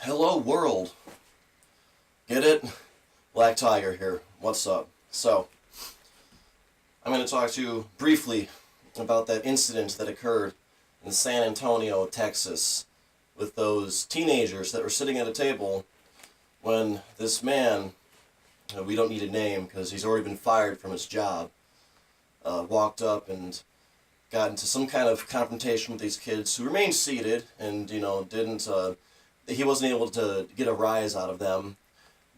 Hello world. Get it? Black Tiger here. What's up? So, I'm going to talk to you briefly about that incident that occurred in San Antonio, Texas, with those teenagers that were sitting at a table when this man, we don't need a name because he's already been fired from his job, walked up and got into some kind of confrontation with these kids who remained seated and, didn't, he wasn't able to get a rise out of them,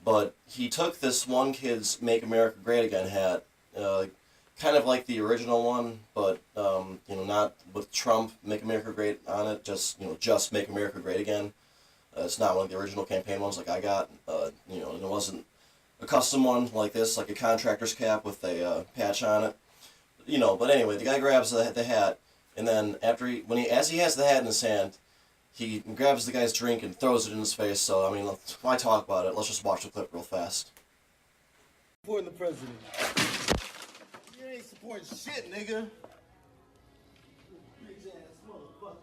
but he took this one kid's Make America Great Again hat, kind of like the original one, but, not with Trump Make America Great on it, just Make America Great Again. It's not one of the original campaign ones like I got, and it wasn't a custom one like this, like a contractor's cap with a patch on it. But anyway, the guy grabs the hat, and then as he has the hat in his hand, he grabs the guy's drink and throws it in his face. So, why talk about it? Let's just watch the clip real fast. Supporting the president. You ain't supporting shit, nigga. Bitch ass motherfucker.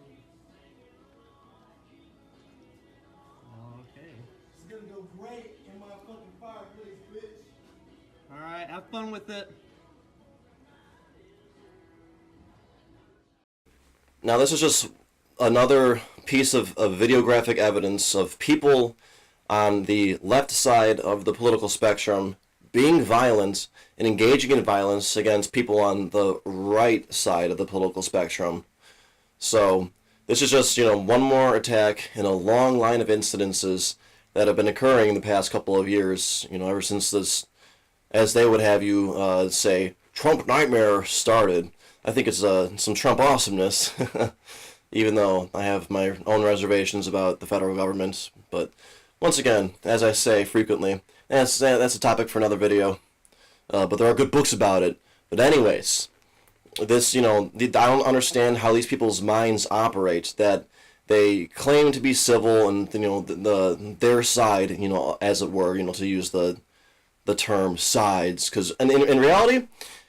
Okay. It's gonna go great in my fucking fireplace, bitch. Alright, have fun with it. Now, this is just another piece of videographic evidence of people on the left side of the political spectrum being violent and engaging in violence against people on the right side of the political spectrum. So this is just, one more attack in a long line of incidences that have been occurring in the past couple of years, ever since this, as they would have you say, Trump nightmare started. I think it's some Trump awesomeness. Even though I have my own reservations about the federal government. But once again, as I say frequently, that's a topic for another video. But there are good books about it. But anyways, this, I don't understand how these people's minds operate, that they claim to be civil and, their side, as it were, to use the term sides. Because in reality,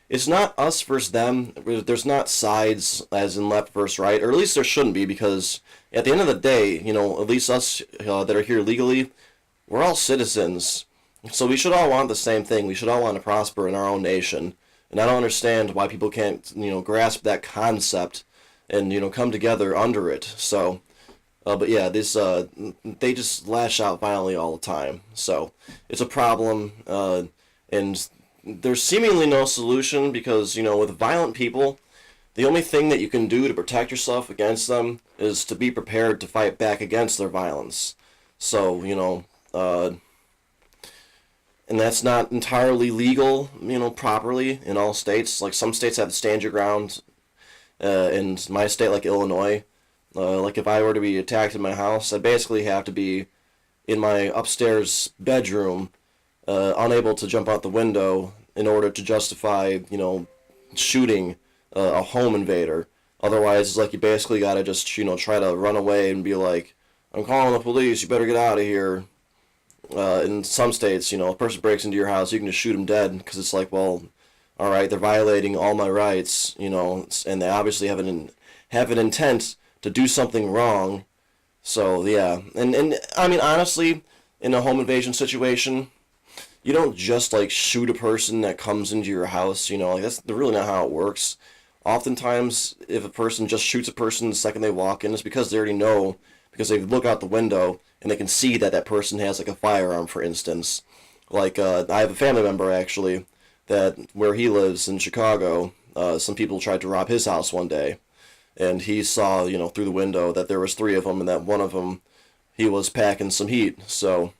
it's not us versus them. There's not sides as in left versus right, or at least there shouldn't be, because at the end of the day, at least us that are here legally, we're all citizens. So we should all want the same thing. We should all want to prosper in our own nation. And I don't understand why people can't, grasp that concept and, come together under it. So, but yeah, they just lash out violently all the time. So it's a problem, and there's seemingly no solution because, with violent people, the only thing that you can do to protect yourself against them is to be prepared to fight back against their violence. So, and that's not entirely legal, properly in all states. Like, some states have stand your ground. In my state, like Illinois, like if I were to be attacked in my house, I'd basically have to be in my upstairs bedroom, unable to jump out the window in order to justify, shooting a home invader. Otherwise, it's like you basically gotta just, try to run away and be like, I'm calling the police, you better get out of here. In some states, a person breaks into your house, you can just shoot them dead, because it's like, well, alright, they're violating all my rights, and they obviously have an intent to do something wrong. So, yeah. And honestly, in a home invasion situation, you don't just, shoot a person that comes into your house, that's really not how it works. Oftentimes, if a person just shoots a person the second they walk in, it's because they already know, because they look out the window, and they can see that that person has, a firearm, for instance. I have a family member, actually, that where he lives in Chicago, some people tried to rob his house one day, and he saw, through the window that there was 3 of them, and that one of them, he was packing some heat. So,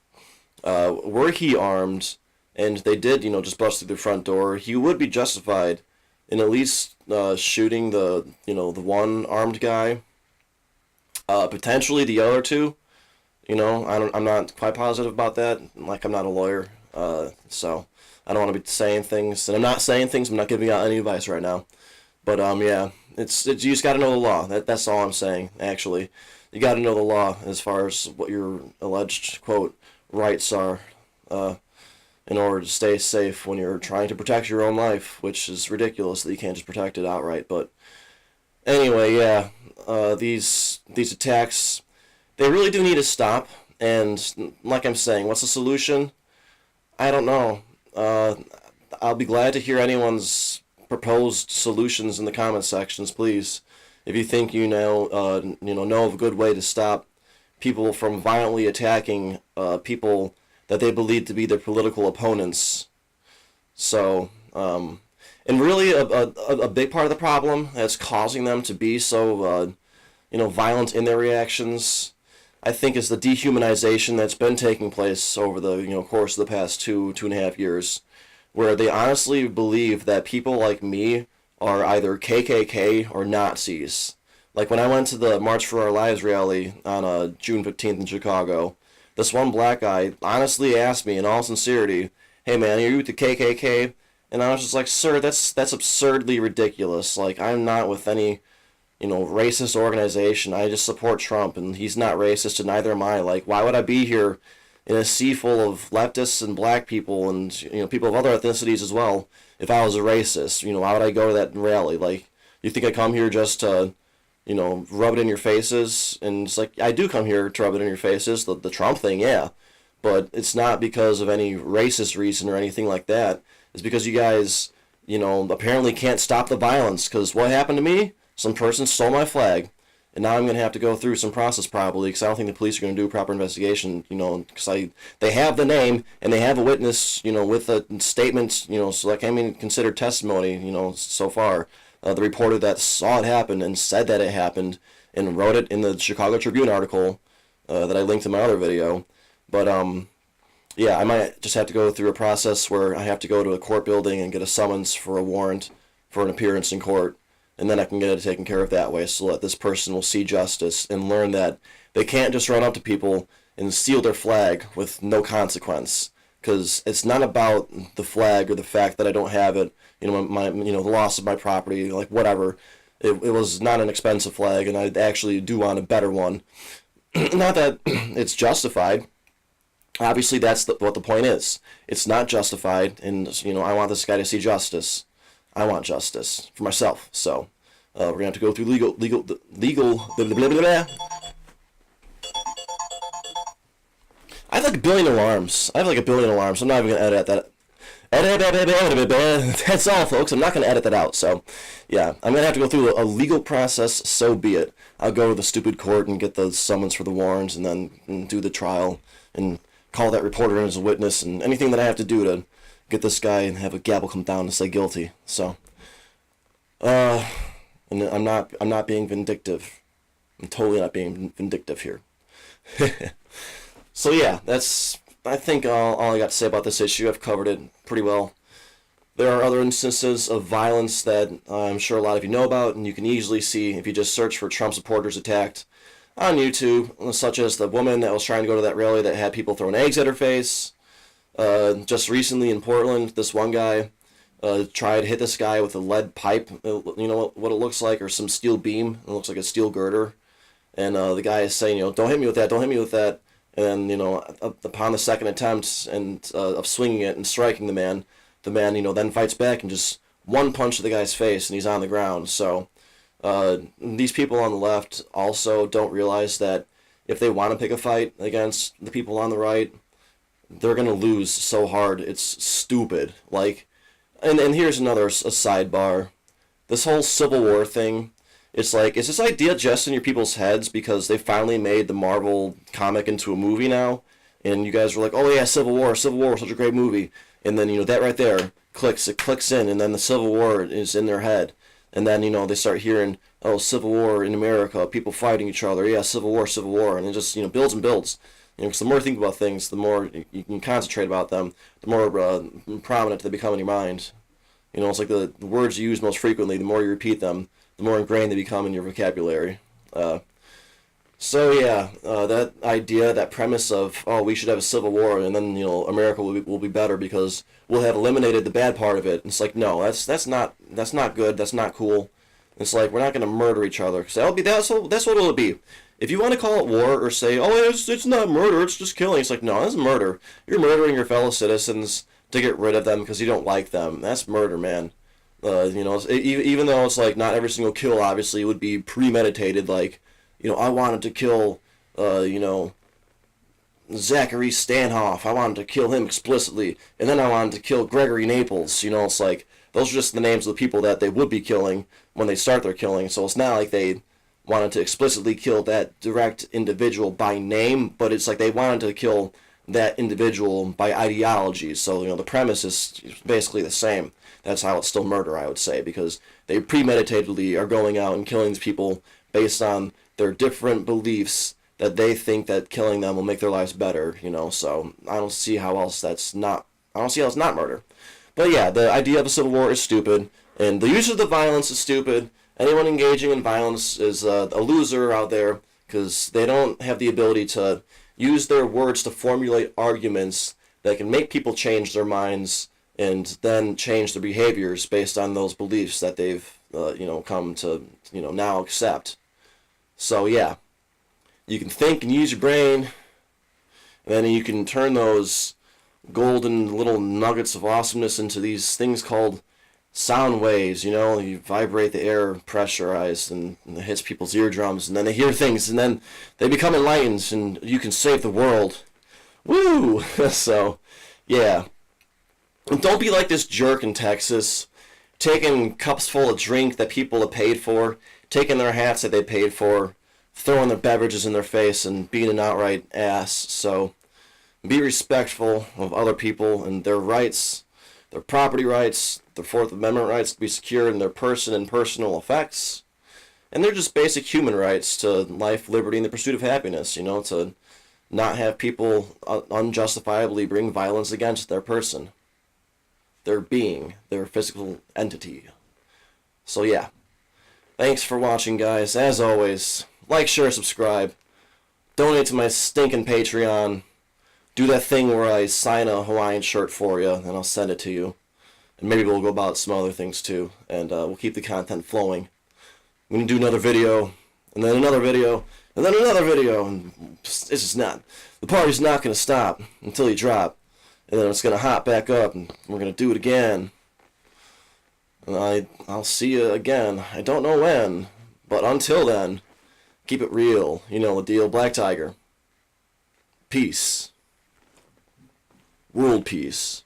were he armed, and they did, just bust through the front door, he would be justified in at least shooting the one armed guy. Potentially the other two, I'm not quite positive about that. Like, I'm not a lawyer, so I don't want to be saying things, and I'm not saying things. I'm not giving out any advice right now. But yeah, it's you just got to know the law. That's all I'm saying. Actually, you got to know the law as far as what your alleged quote rights are, in order to stay safe when you're trying to protect your own life, which is ridiculous that you can't just protect it outright. But anyway, yeah, these attacks, they really do need to stop. And like I'm saying, what's the solution? I don't know. I'll be glad to hear anyone's proposed solutions in the comment sections, please. If you think know of a good way to stop people from violently attacking people that they believe to be their political opponents. So, and really a big part of the problem that's causing them to be so violent in their reactions, I think, is the dehumanization that's been taking place over the course of the past 2.5 years, where they honestly believe that people like me are either KKK or Nazis. Like when I went to the March for Our Lives rally on June 15th in Chicago, this one black guy honestly asked me in all sincerity, "Hey man, are you with the KKK?" And I was just like, "Sir, that's absurdly ridiculous. Like, I'm not with any racist organization. I just support Trump, and he's not racist, and neither am I. Like, why would I be here in a sea full of leftists and black people and people of other ethnicities as well if I was a racist? Why would I go to that rally? Like, you think I come here just to rub it in your faces?" And it's like, I do come here to rub it in your faces, the Trump thing, yeah. But it's not because of any racist reason or anything like that. It's because you guys, apparently can't stop the violence. Because what happened to me? Some person stole my flag. And now I'm going to have to go through some process probably, because I don't think the police are going to do a proper investigation, because they have the name, and they have a witness, with a statement, so that can't be considered testimony, so far. The reporter that saw it happen and said that it happened and wrote it in the Chicago Tribune article that I linked in my other video. But yeah, I might just have to go through a process where I have to go to a court building and get a summons for a warrant for an appearance in court, and then I can get it taken care of that way, so that this person will see justice and learn that they can't just run up to people and steal their flag with no consequence. Because it's not about the flag or the fact that I don't have it, the loss of my property, like whatever. It was not an expensive flag, and I actually do want a better one. Not that it's justified. Obviously, that's what the point is. It's not justified, and I want this guy to see justice. I want justice for myself. So we're gonna have to go through legal. Blah, blah, blah, blah. I have like a billion alarms. I'm not even gonna edit that. That's all, folks. I'm not gonna edit that out. So, yeah, I'm gonna have to go through a legal process. So be it. I'll go to the stupid court and get the summons for the warrants, and then do the trial and call that reporter in as a witness, and anything that I have to do to get this guy and have a gavel come down and say guilty. So, and I'm not being vindictive. I'm totally not being vindictive here. So yeah, that's, I think, all I got to say about this issue. I've covered it pretty well. There are other instances of violence that I'm sure a lot of you know about, and you can easily see if you just search for Trump supporters attacked on YouTube, such as the woman that was trying to go to that rally that had people throwing eggs at her face. Just recently in Portland, this one guy tried to hit this guy with a lead pipe, what it looks like, or some steel beam. It looks like a steel girder. And the guy is saying, "Don't hit me with that, don't hit me with that." And, upon the second attempt of swinging it and striking the man, then fights back and just one punch to the guy's face, and he's on the ground. So these people on the left also don't realize that if they want to pick a fight against the people on the right, they're going to lose so hard. It's stupid. Like, and here's another sidebar. This whole Civil War thing, it's like, is this idea just in your people's heads because they finally made the Marvel comic into a movie now? And you guys were like, "Oh yeah, Civil War, such a great movie." And then, that right there clicks in, and then the Civil War is in their head. And then, they start hearing, "Oh, Civil War in America, people fighting each other, yeah, Civil War. And it just, builds and builds. Because the more you think about things, the more you can concentrate about them, the more prominent they become in your mind. It's like the words you use most frequently, the more you repeat them, the more ingrained they become in your vocabulary. So yeah, that idea, that premise of, oh, we should have a civil war and then America will be better because we'll have eliminated the bad part of it. It's like, no, that's not good. That's not cool. It's like, we're not going to murder each other. So that's what it'll be. If you want to call it war or say, oh, it's not murder, it's just killing. It's like, no, that's murder. You're murdering your fellow citizens to get rid of them because you don't like them. That's murder, man. Even though it's like not every single kill obviously would be premeditated, like, I wanted to kill, Zachary Stanhoff. I wanted to kill him explicitly, and then I wanted to kill Gregory Naples. It's like, those are just the names of the people that they would be killing when they start their killing, so it's not like they wanted to explicitly kill that direct individual by name, but it's like they wanted to kill that individual by ideology, so, the premise is basically the same. That's how it's still murder, I would say, because they premeditatedly are going out and killing these people based on their different beliefs that they think that killing them will make their lives better, so I don't see how else that's not, I don't see how it's not murder. But yeah, the idea of a civil war is stupid, and the use of the violence is stupid. Anyone engaging in violence is a loser out there, because they don't have the ability to use their words to formulate arguments that can make people change their minds and then change their behaviors based on those beliefs that they've, come to, now accept. So yeah, you can think and use your brain, and then you can turn those golden little nuggets of awesomeness into these things called sound waves. You vibrate the air pressurized, and it hits people's eardrums, and then they hear things, and then they become enlightened, and you can save the world. Woo! So, yeah. And don't be like this jerk in Texas, taking cups full of drink that people have paid for, taking their hats that they paid for, throwing their beverages in their face, and being an outright ass. So, be respectful of other people and their rights, their property rights, their Fourth Amendment rights to be secure in their person and personal effects. And they're just basic human rights to life, liberty, and the pursuit of happiness, to not have people unjustifiably bring violence against their person, their being, their physical entity. So yeah, thanks for watching, guys. As always, like, share, subscribe, donate to my stinking Patreon, do that thing where I sign a Hawaiian shirt for you, and I'll send it to you. And maybe we'll go about some other things too, and we'll keep the content flowing. We can do another video, and then another video, and then another video, and it's just not, the party's not going to stop until you drop, and then it's going to hop back up, and we're going to do it again. And I'll see you again. I don't know when, but until then, keep it real. You know the deal. Black Tiger. Peace. World peace.